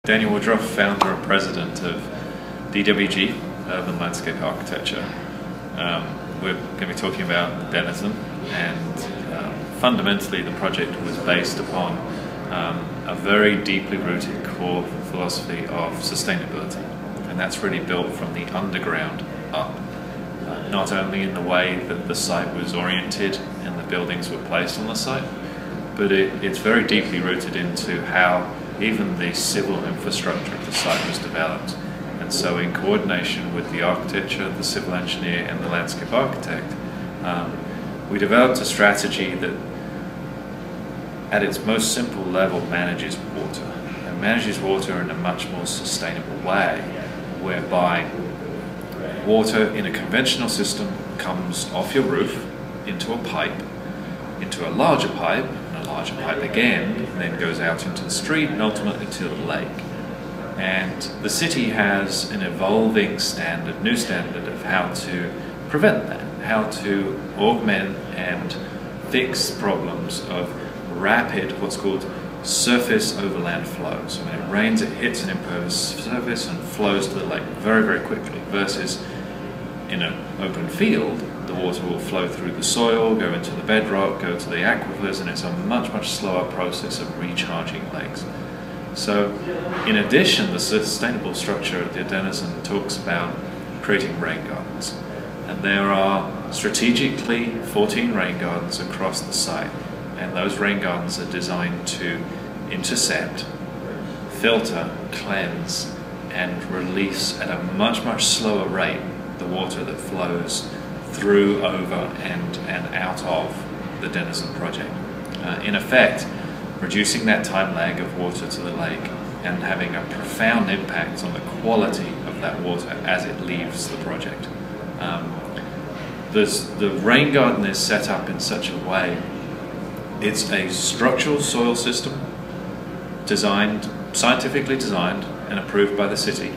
Daniel Woodrofffe, founder and president of DWG, Urban Landscape Architecture. We're going to be talking about Denizen, and fundamentally the project was based upon a very deeply rooted core philosophy of sustainability, and that's really built from the underground up. Not only in the way that the site was oriented and the buildings were placed on the site, but it's very deeply rooted into how even the civil infrastructure of the site was developed. And so in coordination with the architecture, the civil engineer and the landscape architect, we developed a strategy that at its most simple level manages water, and manages water in a much more sustainable way, whereby water in a conventional system comes off your roof into a pipe, into a larger pipe again, and then goes out into the street and ultimately to the lake. And the city has an evolving standard, new standard of how to prevent that, how to augment and fix problems of rapid, what's called surface overland flow. So when it rains, it hits an impervious surface and flows to the lake very, very quickly, versus in an open field, the water will flow through the soil, go into the bedrock, go to the aquifers, and it's a much, much slower process of recharging lakes. So, in addition, the sustainable structure of the Denizen talks about creating rain gardens. And there are strategically 14 rain gardens across the site, and those rain gardens are designed to intercept, filter, cleanse, and release at a much, much slower rate the water that flows through, over, and out of the Denizen project. In effect, reducing that time lag of water to the lake and having a profound impact on the quality of that water as it leaves the project. The rain garden is set up in such a way, it's a structural soil system designed, scientifically designed and approved by the city,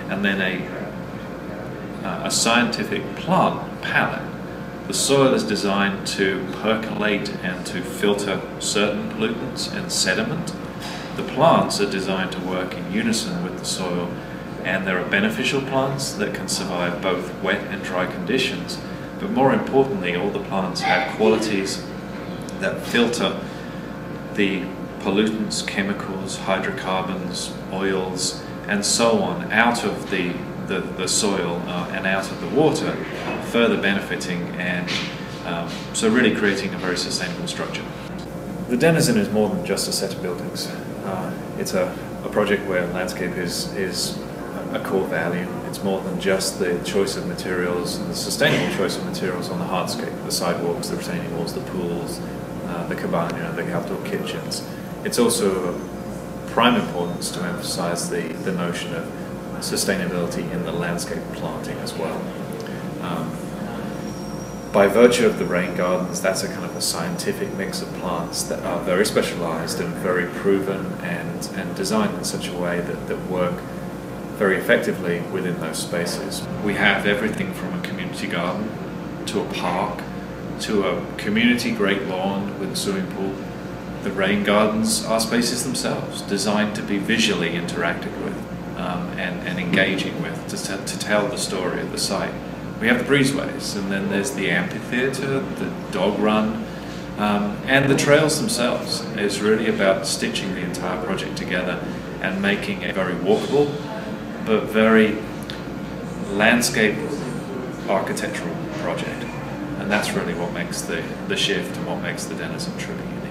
and then a scientific plant palette. The soil is designed to percolate and to filter certain pollutants and sediment. The plants are designed to work in unison with the soil, and there are beneficial plants that can survive both wet and dry conditions, but more importantly, all the plants have qualities that filter the pollutants, chemicals, hydrocarbons, oils, and so on out of the soil and out of the water, further benefiting and so really creating a very sustainable structure. The Denizen is more than just a set of buildings. It's a project where landscape is a core value. It's more than just the choice of materials and the sustainable choice of materials on the hardscape, the sidewalks, the retaining walls, the pools, the cabana, the outdoor kitchens. It's also of prime importance to emphasize the notion of sustainability in the landscape planting as well. By virtue of the rain gardens, that's a kind of a scientific mix of plants that are very specialized and very proven and designed in such a way that work very effectively within those spaces. We have everything from a community garden to a park to a community great lawn with a swimming pool. The rain gardens are spaces themselves designed to be visually interacted with and engaging with, to tell the story of the site. We have the breezeways, and then there's the amphitheatre, the dog run, and the trails themselves. It's really about stitching the entire project together and making a very walkable but very landscape architectural project. And that's really what makes the shift and what makes the Denizen truly unique.